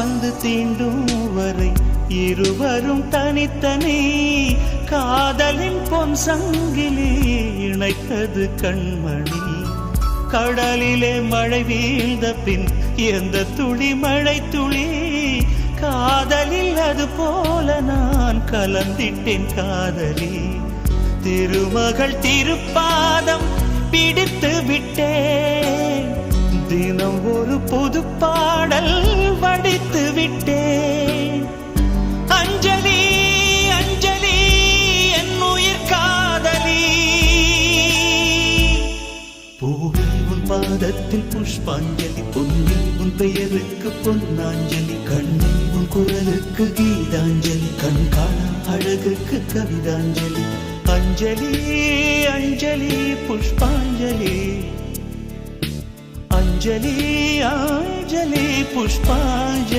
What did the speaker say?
வந்து தீண்டும் வரை இருவரும் தனித்தனி காதலின் பொன் சங்கிலி இணைத்தது கண்மணி. கடலிலே மழை வீழ்ந்த பின் எந்த துளி மழை துளி காதலில் அது போல நான் கலந்திட்டேன் காதலி. திருமகள் திருப்பாதம் பிடித்து விட்டேன், தினம் ஒரு புது பாடல் வடித்து விட்டேன். அஞ்சலி அஞ்சலி என் உயிர் காதலி. பூவில் உன் பாதத்தில் புஷ்பாஞ்சலி, பொன்னில் உன் பெயருக்கு பொன்னாஞ்சலி, கண்ணில் உன் குரலுக்கு கீதாஞ்சலி, கண் காணா அழகுக்கு கவிதாஞ்சலி. அஞ்சலி அஞ்சலி புஷ்பாஞ்சலி, அஞ்சலி அஞ்சலி புஷ்பாஞ்சலி.